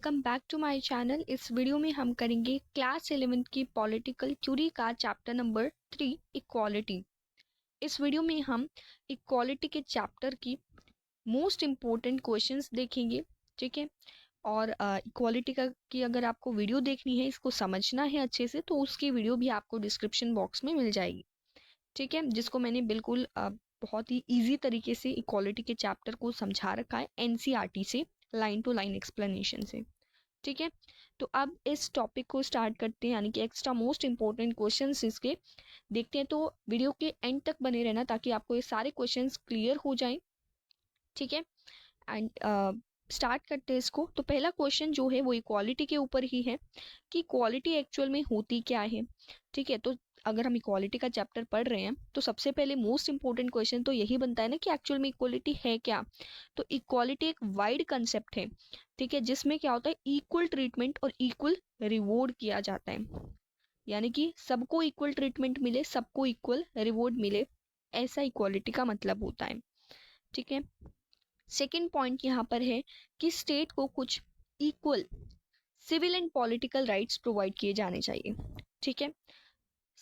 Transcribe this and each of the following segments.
Welcome back to my channel. इस video में हम करेंगे क्लास 11th की पॉलिटिकल थ्योरी का चैप्टर नंबर 3 इक्वालिटी। इस वीडियो में हम इक्वालिटी के चैप्टर की मोस्ट इम्पोर्टेंट क्वेश्चंस देखेंगे, ठीक है। और इक्वालिटी का की अगर आपको वीडियो देखनी है, इसको समझना है अच्छे से, तो उसकी वीडियो भी आपको डिस्क्रिप्शन बॉक्स में मिल जाएगी, ठीक है, जिसको मैंने बिल्कुल बहुत ही ईजी तरीके से इक्वालिटी के चैप्टर को समझा रखा है एनसीईआरटी से, लाइन टू लाइन एक्सप्लेनेशन से, ठीक है। तो अब इस टॉपिक को स्टार्ट करते हैं, यानी कि एक्स्ट्रा मोस्ट इंपॉर्टेंट क्वेश्चंस इसके देखते हैं। तो वीडियो के एंड तक बने रहना ताकि आपको ये सारे क्वेश्चंस क्लियर हो जाएं, ठीक है। एंड स्टार्ट करते हैं इसको। तो पहला क्वेश्चन जो है वो इक्वालिटी के ऊपर ही है कि इक्वालिटी एक्चुअल में होती क्या है, ठीक है। तो अगर हम इक्वालिटी का चैप्टर पढ़ रहे हैं तो सबसे पहले मोस्ट इंपॉर्टेंट क्वेश्चन तो यही बनता है ना कि एक्चुअल में इक्वालिटी है क्या। तो इक्वालिटी एक वाइड कंसेप्ट है, ठीक है, जिसमें क्या होता है, इक्वल ट्रीटमेंट और इक्वल रिवॉर्ड किया जाता है, यानी कि सबको इक्वल ट्रीटमेंट मिले, सबको इक्वल रिवॉर्ड मिले, ऐसा इक्वालिटी का मतलब होता है, ठीक है। सेकेंड पॉइंट यहाँ पर है कि स्टेट को कुछ equal civil and political rights provide किए जाने चाहिए, ठीक है।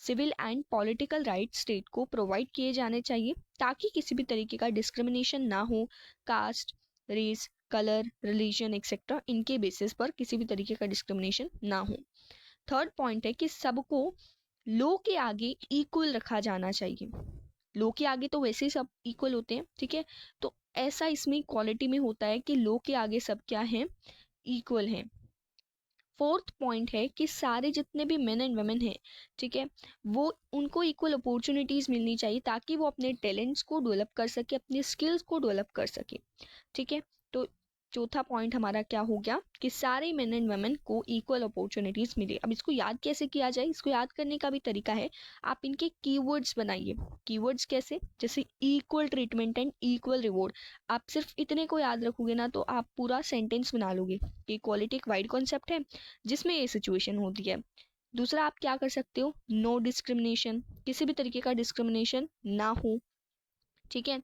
Civil and political rights state को प्रोवाइड किए जाने चाहिए ताकि किसी भी तरीके का डिस्क्रिमिनेशन ना हो, caste, race, colour, religion etcetera, इनके बेसिस पर किसी भी तरीके का डिस्क्रिमिनेशन ना हो। थर्ड पॉइंट है कि सबको लॉ के आगे इक्वल रखा जाना चाहिए। लॉ के आगे तो वैसे ही सब इक्वल होते हैं, ठीक है। तो ऐसा इसमें इक्वालिटी में होता है कि लॉ के आगे सब क्या है, इक्वल है। फोर्थ पॉइंट है कि सारे जितने भी मेन एंड वुमेन हैं, ठीक है, वो उनको इक्वल अपॉर्चुनिटीज मिलनी चाहिए ताकि वो अपने टैलेंट्स को डेवलप कर सके, अपने स्किल्स को डेवलप कर सके, ठीक है। तो चौथा पॉइंट हमारा क्या हो गया कि सारे मेन एंड वुमेन को इक्वल अपॉर्चुनिटीज मिले। अब इसको याद कैसे किया जाए, इसको याद करने का भी तरीका है, आप इनके कीवर्ड्स बनाइए। कीवर्ड्स कैसे, जैसे equal treatment and equal reward. आप सिर्फ इतने को याद रखोगे ना तो आप पूरा सेंटेंस बना लोगे कि इक्वालिटी एक वाइड कॉन्सेप्ट है जिसमें ये सिचुएशन होती है। दूसरा आप क्या कर सकते हो, नो डिस्क्रिमिनेशन, किसी भी तरीके का डिस्क्रिमिनेशन ना हो, ठीक है,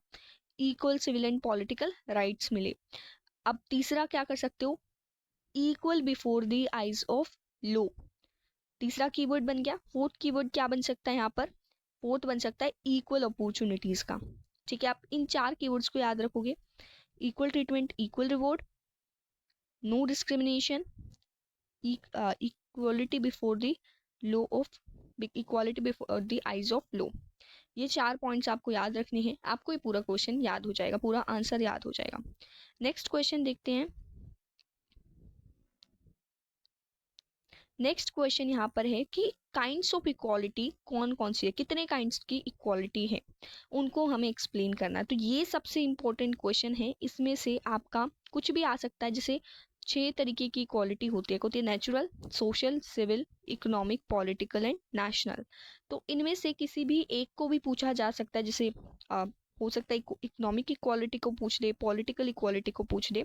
equal civil and political rights मिले। अब तीसरा क्या कर सकते हो, equal before the eyes of law, तीसरा कीवर्ड बन गया। फोर्थ कीवर्ड क्या बन सकता है यहाँ पर, फोर्थ बन सकता है इक्वल अपॉर्चुनिटीज का, ठीक है। आप इन चार कीवर्ड्स को याद रखोगे, equal treatment, equal reward, no discrimination, equality before the law of, equality before the eyes of law. ये चार पॉइंट्स आपको याद रखने हैं, आपको ये पूरा क्वेश्चन याद हो जाएगा, पूरा आंसर याद हो जाएगा। नेक्स्ट क्वेश्चन देखते हैं। नेक्स्ट क्वेश्चन यहाँ पर है कि काइंड्स ऑफ इक्वालिटी कौन कौन सी है, कितने काइंड्स की इक्वालिटी है, उनको हमें एक्सप्लेन करना है। तो ये सबसे इंपॉर्टेंट क्वेश्चन है, इसमें से आपका कुछ भी आ सकता है। जैसे 6 तरीके की इक्वालिटी होती है natural, social, civil, economic, political and national. तो इनमें से किसी भी एक को भी पूछा जा सकता है, जैसे हो सकता है इकोनॉमिक इक्वालिटी को पूछ ले, पॉलिटिकल इक्वालिटी को पूछ ले,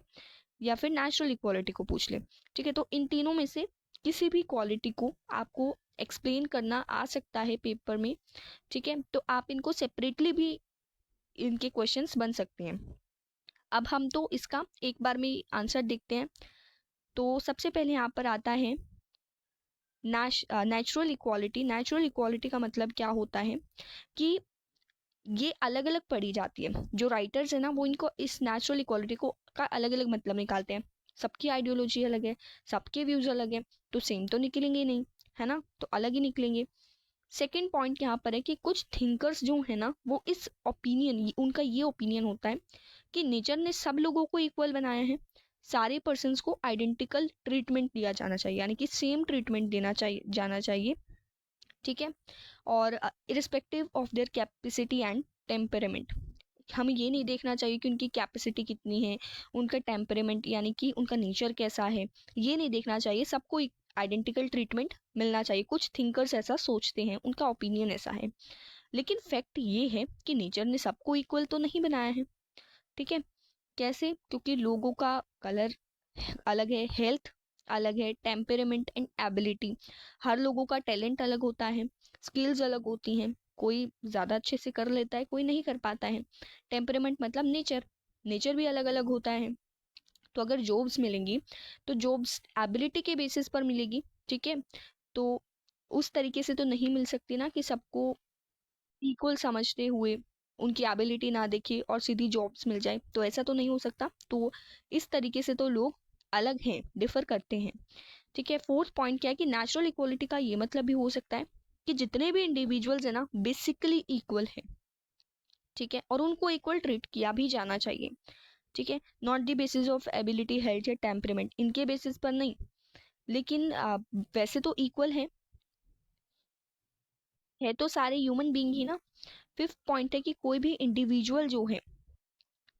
या फिर नेचुरल इक्वालिटी को पूछ ले, ठीक है। तो इन तीनों में से किसी भी क्वालिटी को आपको एक्सप्लेन करना आ सकता है पेपर में, ठीक है। तो आप इनको सेपरेटली भी इनके क्वेश्चंस बन सकते हैं। अब हम तो इसका एक बार में आंसर देखते हैं। तो सबसे पहले यहाँ पर आता है नेचुरल इक्वालिटी। नेचुरल इक्वालिटी का मतलब क्या होता है कि ये अलग अलग पढ़ी जाती है। जो राइटर्स है ना, वो इनको इस नेचुरल इक्वालिटी को का अलग अलग मतलब निकालते हैं। सबकी आइडियोलॉजी अलग है, सबके व्यूज अलग है, तो सेम तो निकलेंगे नहीं, है ना, तो अलग ही निकलेंगे। सेकेंड पॉइंट यहाँ पर है कि कुछ थिंकर्स जो है ना, वो इस ओपिनियन, उनका ये ओपिनियन होता है कि नेचर ने सब लोगों को इक्वल बनाया है, सारे पर्सन्स को आइडेंटिकल ट्रीटमेंट दिया जाना चाहिए, यानी कि सेम ट्रीटमेंट देना चाहिए जाना चाहिए, ठीक है। और irrespective of their capacity and temperament, हमें ये नहीं देखना चाहिए कि उनकी कैपेसिटी कितनी है, उनका टेम्परामेंट यानी कि उनका नेचर कैसा है, ये नहीं देखना चाहिए, सबको आइडेंटिकल ट्रीटमेंट मिलना चाहिए। कुछ थिंकर्स ऐसा सोचते हैं, उनका ओपिनियन ऐसा है, लेकिन फैक्ट ये है कि नेचर ने सबको इक्वल तो नहीं बनाया है, ठीक है। कैसे, क्योंकि लोगों का कलर अलग है, हेल्थ अलग है, टेम्परामेंट एंड एबिलिटी, हर लोगों का टैलेंट अलग होता है, स्किल्स अलग होती हैं, कोई ज़्यादा अच्छे से कर लेता है, कोई नहीं कर पाता है। टेम्परामेंट मतलब नेचर, नेचर भी अलग अलग होता है, तो अगर जॉब्स मिलेंगी तो जॉब्स एबिलिटी के बेसिस पर मिलेगी, ठीक है। तो उस तरीके से तो नहीं मिल सकती ना कि सबको इक्वल समझते हुए उनकी एबिलिटी ना देखे और सीधी जॉब्स मिल जाए, तो ऐसा तो नहीं हो सकता। तो इस तरीके से तो लोग अलग हैं, डिफर करते हैं, ठीक है। फोर्थ पॉइंट क्या है कि नेचुरल इक्वलिटी का ये मतलब भी हो सकता है कि जितने भी इंडिविजुअल्स है ना बेसिकली इक्वल है, ठीक है, और उनको इक्वल ट्रीट किया भी जाना चाहिए, ठीक है। Not the basis of ability, health या टेम्परेमेंट, इनके बेसिस पर नहीं, लेकिन वैसे तो इक्वल है तो सारे ह्यूमन बीइंग ही ना। फिफ्थ पॉइंट है कि कोई भी इंडिविजुअल जो है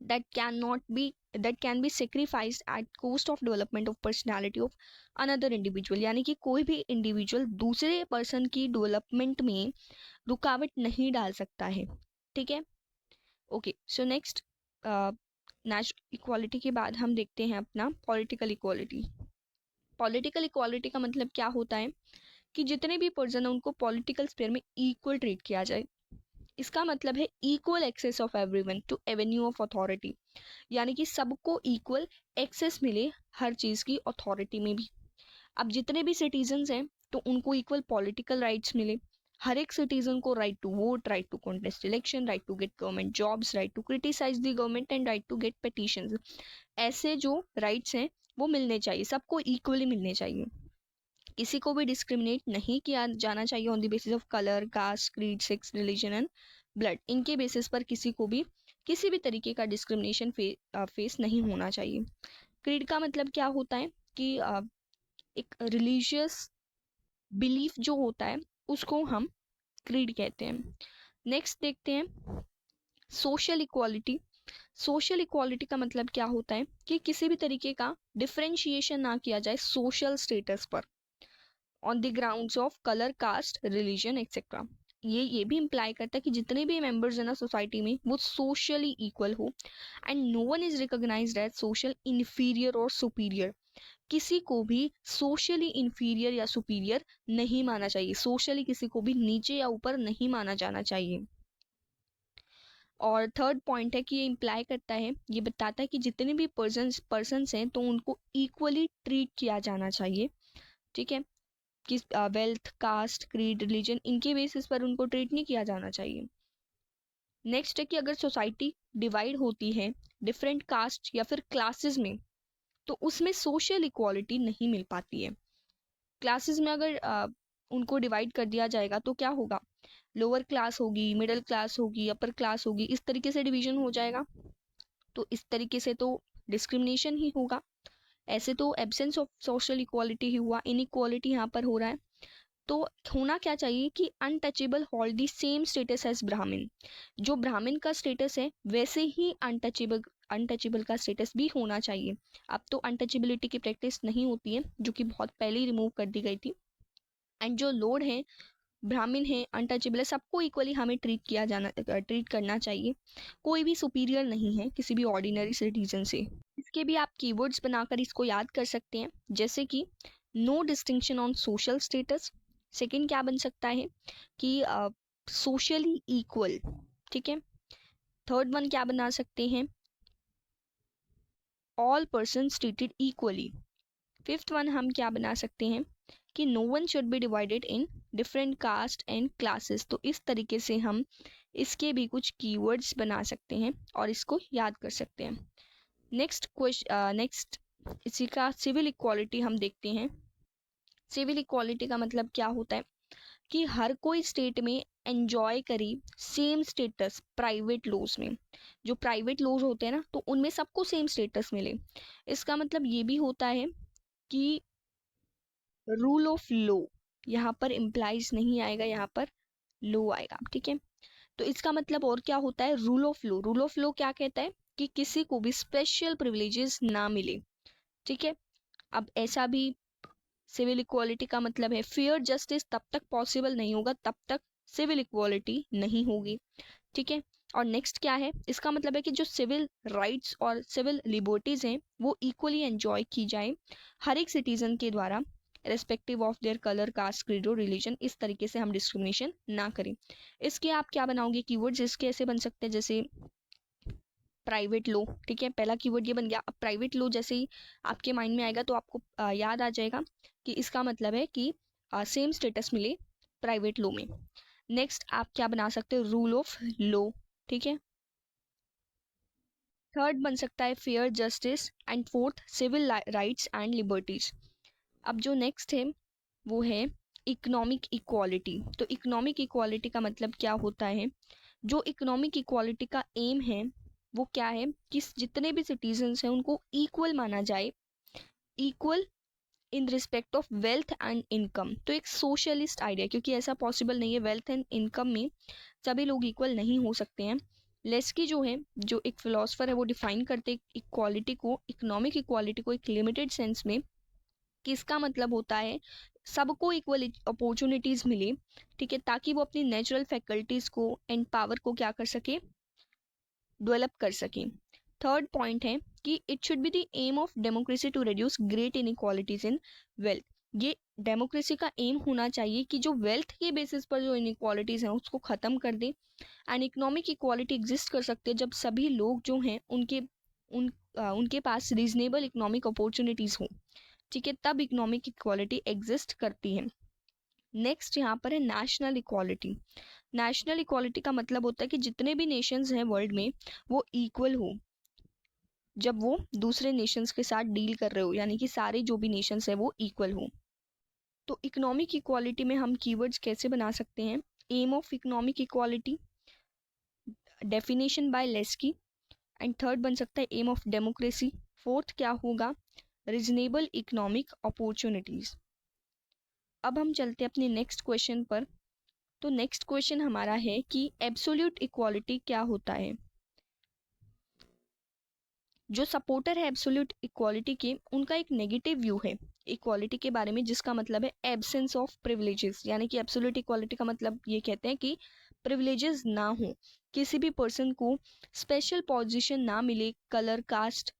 that cannot be that can be sacrificed at cost of development of personality of another individual, यानी कि कोई भी इंडिविजुअल दूसरे पर्सन की डेवलपमेंट में रुकावट नहीं डाल सकता है, ठीक है। Okay, so next natural equality के बाद हम देखते हैं अपना पॉलिटिकल इक्वालिटी। पॉलिटिकल इक्वालिटी का मतलब क्या होता है कि जितने भी पर्सन है उनको पॉलिटिकल स्फीयर में इक्वल ट्रीट किया जाए। इसका मतलब है equal access of everyone to avenue of authority, यानी कि सबको इक्वल एक्सेस मिले हर चीज की अथॉरिटी में भी। अब जितने भी सिटीजन्स हैं तो उनको इक्वल पॉलिटिकल राइट्स मिले। हर एक सिटीजन को right to vote, right to contest election, right to get government jobs, right to criticise the government and right to get petitions. ऐसे जो राइट्स हैं वो मिलने चाहिए, सबको इक्वली मिलने चाहिए। किसी को भी डिस्क्रिमिनेट नहीं किया जाना चाहिए on the basis of colour, caste, creed, sex, religion and blood. इनके बेसिस पर किसी को भी किसी भी तरीके का डिस्क्रिमिनेशन फेस नहीं होना चाहिए। क्रीड का मतलब क्या होता है कि एक रिलीजियस बिलीफ जो होता है उसको हम क्रीड कहते हैं। नेक्स्ट देखते हैं सोशल इक्वालिटी। सोशल इक्वालिटी का मतलब क्या होता है कि किसी भी तरीके का डिफरेंशिएशन ना किया जाए सोशल स्टेटस पर on the grounds of colour, caste, religion etcetera. ये भी इम्प्लाई करता है कि जितने भी मेंबर्स हैं ना सोसाइटी में वो सोशली इक्वल हो and no one is recognised as social inferior और सुपीरियर। किसी को भी सोशली इन्फीरियर या सुपीरियर नहीं माना चाहिए, सोशली किसी को भी नीचे या ऊपर नहीं माना जाना चाहिए। और थर्ड पॉइंट है कि ये इम्प्लाई करता है, ये बताता है कि जितने भी पर्सन्स हैं तो उनको इक्वली ट्रीट किया जाना चाहिए, ठीक है। किस वेल्थ, कास्ट, क्रीड, रिलीजन, इनके बेसिस पर उनको ट्रीट नहीं किया जाना चाहिए। नेक्स्ट है कि अगर सोसाइटी डिवाइड होती है डिफरेंट कास्ट या फिर क्लासेस में तो उसमें सोशल इक्वालिटी नहीं मिल पाती है। क्लासेस में अगर उनको डिवाइड कर दिया जाएगा तो क्या होगा, लोअर क्लास होगी, मिडिल क्लास होगी, अपर क्लास होगी, इस तरीके से डिवीजन हो जाएगा। तो इस तरीके से तो डिस्क्रिमिनेशन ही होगा। ऐसे तो एब्सेंस ऑफ सोशल इक्वालिटी ही हुआ, इनइक्वालिटी यहाँ पर हो रहा है। तो होना क्या चाहिए कि untouchable hold the same status as Brahmin. जो ब्राह्मण का स्टेटस है वैसे ही अनटचेबल का स्टेटस भी होना चाहिए। अब तो अनटचेबिलिटी की प्रैक्टिस नहीं होती है जो कि बहुत पहले ही रिमूव कर दी गई थी। एंड जो लॉर्ड है, ब्राह्मण है, अनटचेबल है, सबको इक्वली हमें ट्रीट करना चाहिए। कोई भी सुपीरियर नहीं है किसी भी ऑर्डिनरी सिटीजन से। इसके भी आप कीवर्ड्स बनाकर इसको याद कर सकते हैं, जैसे कि no distinction on social status. Second क्या बन सकता है कि सोशली इक्वल, ठीक है। थर्ड वन क्या बना सकते हैं, all persons treated equally. Fifth one हम क्या बना सकते हैं कि no one should be divided in different caste and classes. तो इस तरीके से हम इसके भी कुछ कीवर्ड्स बना सकते हैं और इसको याद कर सकते हैं। नेक्स्ट इसी का सिविल इक्वालिटी हम देखते हैं। सिविल इक्वालिटी का मतलब क्या होता है कि हर कोई स्टेट में एंजॉय करे सेम स्टेटस प्राइवेट लॉज में। जो प्राइवेट लॉज होते हैं ना तो उनमें सबको सेम स्टेटस मिले। इसका मतलब ये भी होता है कि रूल ऑफ लॉ यहाँ पर इम्प्लाइज नहीं आएगा, यहाँ पर लॉ आएगा, ठीक है। तो इसका मतलब और क्या होता है, rule of law. Rule of law क्या कहता है कि किसी को भी स्पेशल प्रिविलेजेस ना मिले, ठीक है। अब ऐसा भी सिविल इक्वालिटी का मतलब है फेयर जस्टिस तब तक पॉसिबल नहीं होगा तब तक सिविल इक्वालिटी नहीं होगी, ठीक है। और नेक्स्ट क्या है, इसका मतलब है कि जो सिविल राइट्स और सिविल लिबर्टीज हैं वो इक्वली एंजॉय की जाए हर एक सिटीजन के द्वारा, respective of their colour, caste, creed और रिलीजन। इस तरीके से हम डिस्क्रिमिनेशन ना करें। इसके आप क्या बनाओगे कीवर्ड्स, इसके ऐसे बन सकते हैं जैसे प्राइवेट लो, ठीक है, पहला कीवर्ड ये बन गया। अब प्राइवेट लो जैसे ही आपके माइंड में आएगा तो आपको याद आ जाएगा कि इसका मतलब है कि सेम स्टेटस मिले प्राइवेट लो में। नेक्स्ट आप क्या बना सकते हो, रूल ऑफ लॉ, ठीक है। थर्ड बन सकता है fair justice and fourth civil rights and liberties. अब जो नेक्स्ट है वो है इकोनॉमिक इक्वालिटी। तो इकोनॉमिक इक्वालिटी का मतलब क्या होता है, जो इकोनॉमिक इक्वालिटी का एम है वो क्या है कि जितने भी सिटीजन्स हैं उनको इक्वल माना जाए, equal in respect of wealth and income. तो एक सोशलिस्ट आइडिया, क्योंकि ऐसा पॉसिबल नहीं है, वेल्थ एंड इनकम में सभी लोग इक्वल नहीं हो सकते हैं। लेस्की जो है, जो एक फिलोसफर है, वो डिफाइन करते इक्वालिटी को, इकोनॉमिक इक्वालिटी को एक लिमिटेड सेंस में, कि इसका मतलब होता है सबको इक्वल अपॉर्चुनिटीज मिले, ठीक है, ताकि वो अपनी नेचुरल फैकल्टीज को एंड पावर को क्या कर सके, डेवलप कर सके। थर्ड पॉइंट है कि it should be the aim of democracy to reduce great inequalities in wealth. ये डेमोक्रेसी का एम होना चाहिए कि जो वेल्थ के बेसिस पर जो इनइक्वालिटीज हैं उसको खत्म कर दे। एंड इकोनॉमिक इक्वालिटी एग्जिस्ट कर सकते हैं जब सभी लोग जो हैं उनके पास रीजनेबल इकोनॉमिक अपॉर्चुनिटीज हो, ठीक है, तब इकोनॉमिक इक्वालिटी एग्जिस्ट करती है। नेक्स्ट यहाँ पर है नेशनल इक्वालिटी। नेशनल इक्वालिटी का मतलब होता है कि जितने भी नेशंस हैं वर्ल्ड में वो इक्वल हो जब वो दूसरे नेशंस के साथ डील कर रहे हो, यानी कि सारे जो भी नेशंस है वो इक्वल हो। तो इकोनॉमिक इक्वालिटी में हम कीवर्ड्स कैसे बना सकते हैं, aim of economic equality, definition by Laski, and third बन सकता है एम ऑफ डेमोक्रेसी, फोर्थ क्या होगा, रीजनेबल इकोनॉमिक अपॉर्चुनिटीज। अब हम चलते हैं अपने नेक्स्ट क्वेश्चन पर। तो नेक्स्ट क्वेश्चन हमारा है कि एब्सोल्यूट इक्वालिटी क्या होता है। जो सपोर्टर है एब्सोल्यूट इक्वालिटी के, उनका एक नेगेटिव व्यू है इक्वालिटी के बारे में, जिसका मतलब है एब्सेंस ऑफ प्रिविलेजेस। यानी कि एब्सोल्यूट इक्वालिटी का मतलब ये कहते हैं कि प्रिविलेजेस ना हो, किसी भी पर्सन को स्पेशल पोजीशन ना मिले कलर, कास्ट,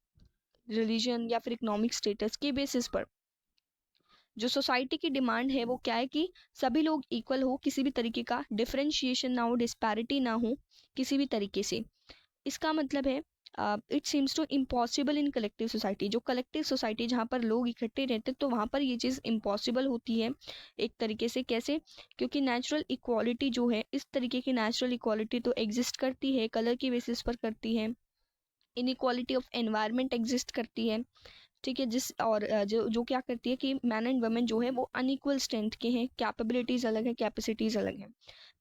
रिलीजन या फिर इकोनॉमिक स्टेटस के बेसिस पर। जो सोसाइटी की डिमांड है वो क्या है कि सभी लोग इक्वल हो, किसी भी तरीके का डिफरेंशिएशन ना हो, डिस्पैरिटी ना हो किसी भी तरीके से। इसका मतलब है it seems to impossible in collective society. जो कलेक्टिव सोसाइटी जहाँ पर लोग इकट्ठे रहते तो वहाँ पर ये चीज़ इम्पॉसिबल होती है एक तरीके से। कैसे, क्योंकि नेचुरल इक्वालिटी जो है, इस तरीके की नेचुरल इक्वालिटी तो एग्जिस्ट करती है, कलर की बेसिस पर करती है, इनइक्वालिटी ऑफ एनवायरनमेंट एग्जिस्ट करती है, ठीक है, जिस और जो जो क्या करती है कि मैन एंड वुमेन जो है वो अनइक्वल स्ट्रेंथ के हैं, कैपेबिलिटीज अलग है, कैपेसिटीज अलग है,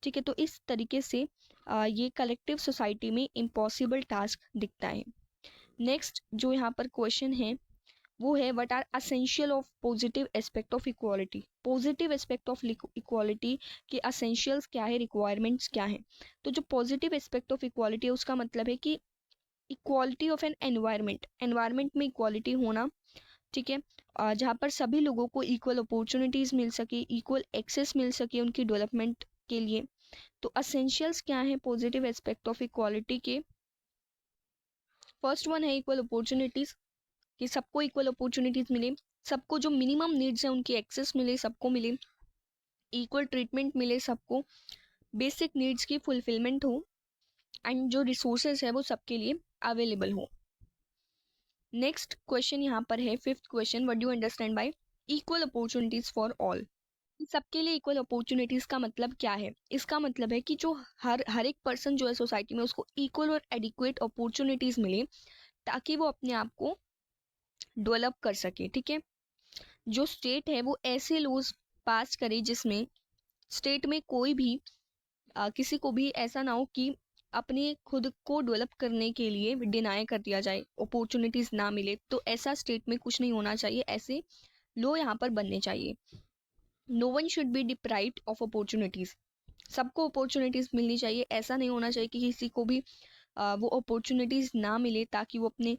ठीक है। तो इस तरीके से ये कलेक्टिव सोसाइटी में इम्पॉसिबल टास्क दिखता है। नेक्स्ट जो यहाँ पर क्वेश्चन है वो है what are essential of positive aspect of equality. Positive aspect of equality के असेंशियल्स क्या है, रिक्वायरमेंट्स क्या है। तो जो पॉजिटिव एस्पेक्ट ऑफ इक्वालिटी है उसका मतलब है कि equality of an environment, environment में इक्वालिटी होना, ठीक है, जहाँ पर सभी लोगों को इक्वल अपॉर्चुनिटीज मिल सके, इक्वल एक्सेस मिल सके उनकी डेवलपमेंट के लिए। तो असेंशियल्स क्या है पॉजिटिव एस्पेक्ट ऑफ इक्वालिटी के, फर्स्ट वन है इक्वल अपॉर्चुनिटीज, कि सबको इक्वल अपॉर्चुनिटीज मिले, सबको जो मिनिमम नीड्स है उनकी एक्सेस मिले, सबको मिले, इक्वल ट्रीटमेंट मिले सबको, बेसिक नीड्स की फुलफिलमेंट हो, एंड जो रिसोर्सेज है वो सबके लिए अवेलेबल हो। नेक्स्ट क्वेश्चन यहाँ पर है fifth question, what do you understand y equal opportunities for all. सबके लिए इक्वल अपॉर्चुनिटीज का मतलब क्या है, इसका मतलब है कि जो हर एक पर्सन जो है सोसाइटी में उसको इक्वल और एडिक्वेट अपॉर्चुनिटीज मिले ताकि वो अपने आप को डेवलप कर सके, ठीक है। जो स्टेट है वो ऐसे लॉज पास करे जिसमें स्टेट में कोई भी किसी को भी ऐसा ना हो कि अपने खुद को डेवलप करने के लिए डिनाई कर दिया जाए, अपॉर्चुनिटीज ना मिले। तो ऐसा स्टेट में कुछ नहीं होना चाहिए, ऐसे लो यहाँ पर बनने चाहिए। No one should be deprived of opportunities, सबको अपॉर्चुनिटीज मिलनी चाहिए। ऐसा नहीं होना चाहिए कि किसी को भी वो अपॉर्चुनिटीज ना मिले ताकि वो अपने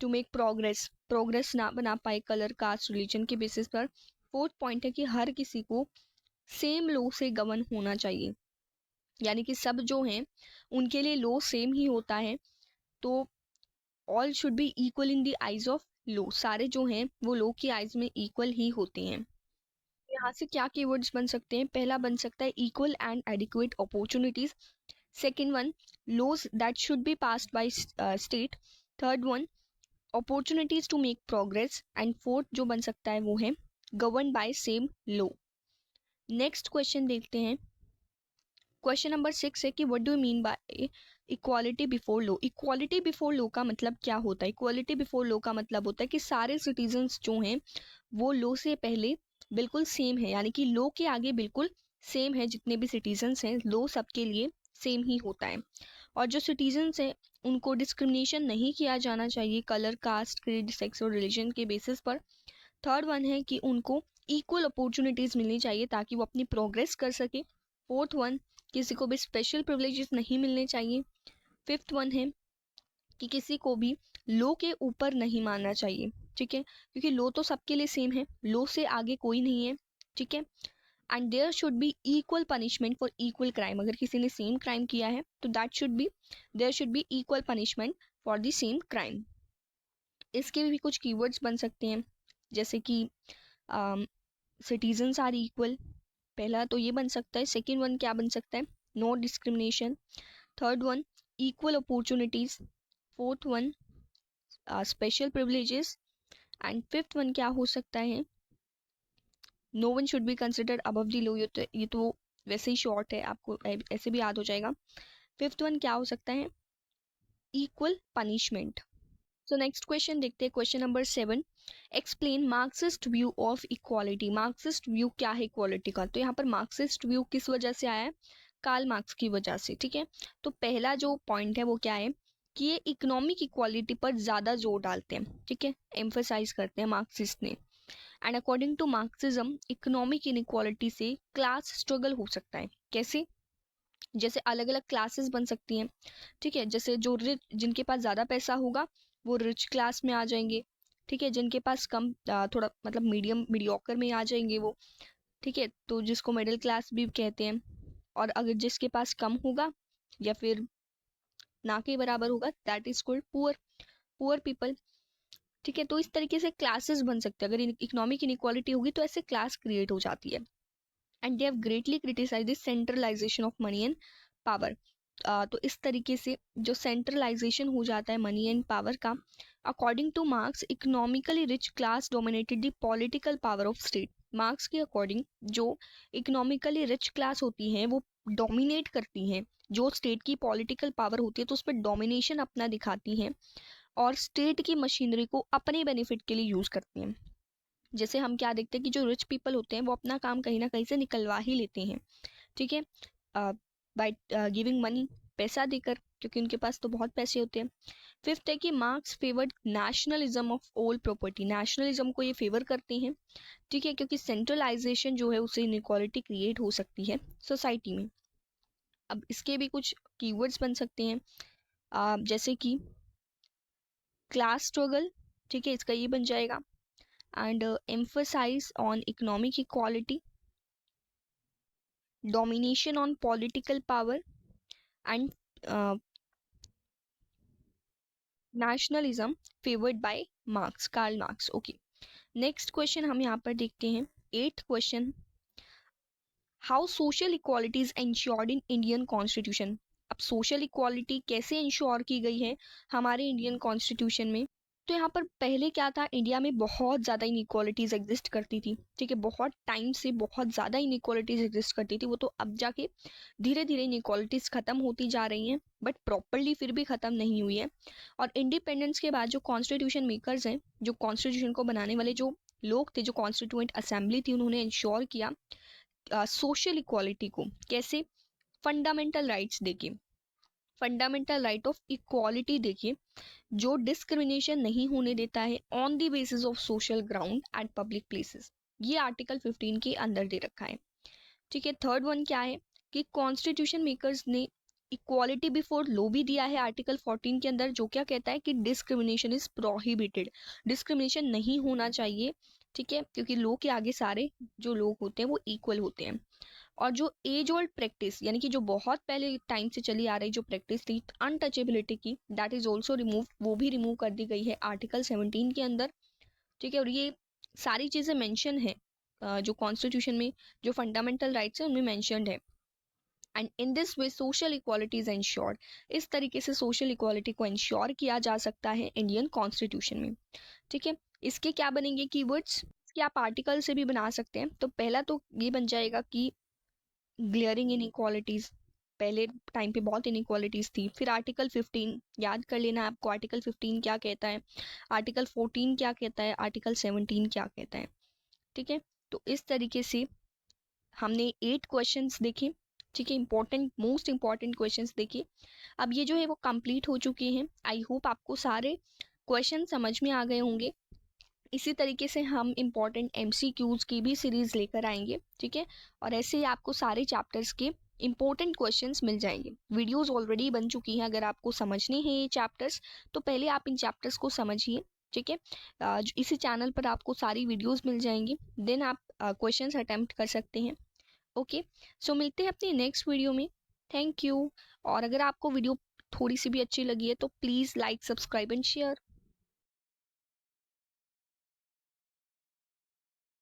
टू मेक प्रोग्रेस ना बना पाए कलर, कास्ट, रिलीजन के बेसिस पर। फोर्थ पॉइंट है कि हर किसी को सेम लॉ से गवर्न होना चाहिए, यानी कि सब जो हैं उनके लिए लॉ सेम ही होता है। तो all should be equal in the eyes of law, सारे जो हैं वो लॉ की आइज में इक्वल ही होते हैं। यहाँ से क्या कीवर्ड्स बन सकते हैं, पहला बन सकता है equal and adequate opportunities, second one, laws that should be passed by state. Third one, opportunities to make progress. And fourth जो बन सकता है वो है govern by same law. Next question देखते हैं। क्वेश्चन नंबर 6 है कि what do mean by equality before law. Equality before law का मतलब क्या होता है? इक्वालिटी बिफोर लॉ का मतलब होता है कि सारे सिटीजन्स जो हैं वो लॉ से पहले बिल्कुल सेम है, यानी कि लॉ के आगे बिल्कुल सेम है। जितने भी सिटीजन्स हैं लॉ सबके लिए सेम ही होता है। और जो सिटीजन्स हैं उनको डिस्क्रिमिनेशन नहीं किया जाना चाहिए कलर, कास्ट, क्रीड, सेक्स और रिलीजन के बेसिस पर। थर्ड वन है कि उनको इक्वल अपॉर्चुनिटीज मिलनी चाहिए ताकि वो अपनी प्रोग्रेस कर सके। फोर्थ वन, किसी को भी स्पेशल प्रिविलेजेस नहीं मिलने चाहिए। फिफ्थ वन है कि किसी को भी लॉ के ऊपर नहीं मानना चाहिए, ठीक है, क्योंकि लॉ तो सबके लिए सेम है, लॉ से आगे कोई नहीं है, ठीक है। And there should be equal punishment for equal crime. अगर किसी ने सेम क्राइम किया है तो there should be equal punishment for the same crime. इसके भी कुछ कीवर्ड्स बन सकते हैं, जैसे कि सिटीजन्स आर इक्वल, पहला तो ये बन सकता है। सेकेंड वन क्या बन सकता है? No discrimination. Third one, equal opportunities. Fourth one, special privileges. And fifth one क्या हो सकता है? No one should be considered above the law. ये तो वैसे ही शॉर्ट है, आपको ऐसे भी याद हो जाएगा। फिफ्थ वन क्या हो सकता है? Equal punishment. So next question देखते हैं, question number 7। Explain Marxist view of equality. Marxist view क्या है इक्वालिटी का? तो यहाँ पर मार्क्सिस्ट व्यू किस वजह से आया है? कार्ल मार्क्स की वजह से, ठीक है। तो पहला जो पॉइंट है वो क्या है कि ये इकोनॉमिक इक्वालिटी पर ज्यादा जोर डालते हैं, ठीक है, एम्फोसाइज करते हैं मार्क्सिस्ट ने। And according to Marxism economic inequality से क्लास स्ट्रगल हो सकता है। कैसे? जैसे अलग अलग क्लासेस बन सकती हैं, ठीक है। जैसे जो रिच, जिनके पास ज़्यादा पैसा होगा वो रिच क्लास में आ जाएंगे, ठीक है। जिनके पास कम थोड़ा मतलब मीडियम मीडियोकर में आ जाएंगे वो, ठीक है, तो जिसको मिडिल क्लास भी कहते हैं। और अगर जिसके पास कम होगा या फिर ना के बराबर होगा that is called poor, poor people, ठीक है। तो इस तरीके से क्लासेस बन सकते हैं। अगर इकोनॉमिक इनइक्वालिटी होगी तो ऐसे क्लास क्रिएट हो जाती है। And they have greatly criticise the centralisation of money and power. तो इस तरीके से जो सेंट्रलाइजेशन हो जाता है मनी एंड पावर का, according to Marx economically rich class dominated the political power of state. Marx के अकॉर्डिंग जो इकोनॉमिकली रिच क्लास होती है वो डोमिनेट करती हैं जो स्टेट की पॉलिटिकल पावर होती है, तो उस पर डोमिनेशन अपना दिखाती हैं और स्टेट की मशीनरी को अपने बेनिफिट के लिए यूज करती हैं। जैसे हम क्या देखते हैं कि जो रिच पीपल होते हैं वो अपना काम कहीं ना कहीं से निकलवा ही लेते हैं, ठीक है, बाय गिविंग मनी, पैसा देकर, क्योंकि उनके पास तो बहुत पैसे होते हैं। फिफ्थ है कि marks favoured nationalism of all property. Nationalism को ये फेवर करते हैं, ठीक है, क्योंकि सेंट्रलाइजेशन जो है उससे इनइक्वालिटी क्रिएट हो सकती है सोसाइटी में। अब इसके भी कुछ कीवर्ड्स बन सकते हैं, जैसे कि क्लास स्ट्रगल, ठीक है, इसका ये बन जाएगा। And emphasise on economic equality, domination on political power, and nationalism favored by Marx, Karl Marx। Okay, next question हम यहाँ पर देखते हैं, 8th question. How social equality is insured in Indian constitution. अब सोशल इक्वालिटी कैसे ensure की गई है हमारे इंडियन कॉन्स्टिट्यूशन में? तो यहाँ पर पहले क्या था, इंडिया में बहुत ज़्यादा इनइक्वालिटीज एग्जिस्ट करती थी, ठीक है, बहुत टाइम से बहुत ज़्यादा इनइक्वालिटीज एग्जिस्ट करती थी। वो तो अब जाके धीरे धीरे इनइक्वालिटीज खत्म होती जा रही हैं, बट प्रॉपरली फिर भी खत्म नहीं हुई है। और इंडिपेंडेंस के बाद जो कॉन्स्टिट्यूशन मेकर्स हैं, जो कॉन्स्टिट्यूशन को बनाने वाले जो लोग थे, जो कॉन्स्टिट्यूएंट असेंबली थी, उन्होंने इंश्योर किया सोशल इक्वालिटी को। कैसे? फंडामेंटल राइट्स देखिए, फंडामेंटल राइट ऑफ इक्वालिटी देखिए, जो डिस्क्रिमिनेशन नहीं होने देता है on the basis of social ground eight public places. ये आर्टिकल 15 के अंदर दे रखा है, ठीक है। थर्ड वन क्या है कि कॉन्स्टिट्यूशन मेकर्स ने इक्वालिटी बिफोर लॉ भी दिया है आर्टिकल 14 के अंदर, जो क्या कहता है कि डिस्क्रिमिनेशन इज प्रोहिबिटेड, डिस्क्रिमिनेशन नहीं होना चाहिए, ठीक है, क्योंकि लॉ के आगे सारे जो लोग होते हैं वो इक्वल होते हैं। और जो एज ओल्ड प्रैक्टिस, यानी कि जो बहुत पहले टाइम से चली आ रही जो प्रैक्टिस थी अनटचेबिलिटी की, दैट इज ऑल्सो रिमूव, वो भी रिमूव कर दी गई है आर्टिकल 17 के अंदर, ठीक है। और ये सारी चीज़ें मेंशन है जो कॉन्स्टिट्यूशन में जो फंडामेंटल राइट्स है उनमें मेंशनड है। And in this way social equality is insured. इस तरीके से सोशल इक्वालिटी को इंश्योर किया जा सकता है इंडियन कॉन्स्टिट्यूशन में। ठीक है, इसके क्या बनेंगे कीवर्ड्स, कि आप आर्टिकल से भी बना सकते हैं। तो पहला तो ये बन जाएगा कि ग्लेयरिंग इनइक्वालिटीज, पहले टाइम पे बहुत इनइक्वालिटीज थी। फिर आर्टिकल 15 याद कर लेना आपको, आर्टिकल 15 क्या कहता है, आर्टिकल 14 क्या कहता है, आर्टिकल 17 क्या कहता है। ठीक है, तो इस तरीके से हमने 8 क्वेश्चंस देखे। ठीक है, इंपॉर्टेंट मोस्ट इंपॉर्टेंट क्वेश्चंस देखे। अब ये जो है वो कंप्लीट हो चुके हैं। आई होप आपको सारे क्वेश्चन समझ में आ गए होंगे। इसी तरीके से हम इम्पॉर्टेंट एमसीक्यूज की भी सीरीज लेकर आएंगे। ठीक है, और ऐसे ही आपको सारे चैप्टर्स के इंपॉर्टेंट क्वेश्चंस मिल जाएंगे। वीडियोस ऑलरेडी बन चुकी हैं, अगर आपको समझने हैं ये चैप्टर्स तो पहले आप इन चैप्टर्स को समझिए। ठीक है, इसी चैनल पर आपको सारी वीडियोस मिल जाएंगी, देन आप क्वेश्चंस अटेम्प्ट कर सकते हैं। ओके, सो मिलते हैं अपनी नेक्स्ट वीडियो में। Thank you. और अगर आपको वीडियो थोड़ी सी भी अच्छी लगी है तो please like, subscribe and share.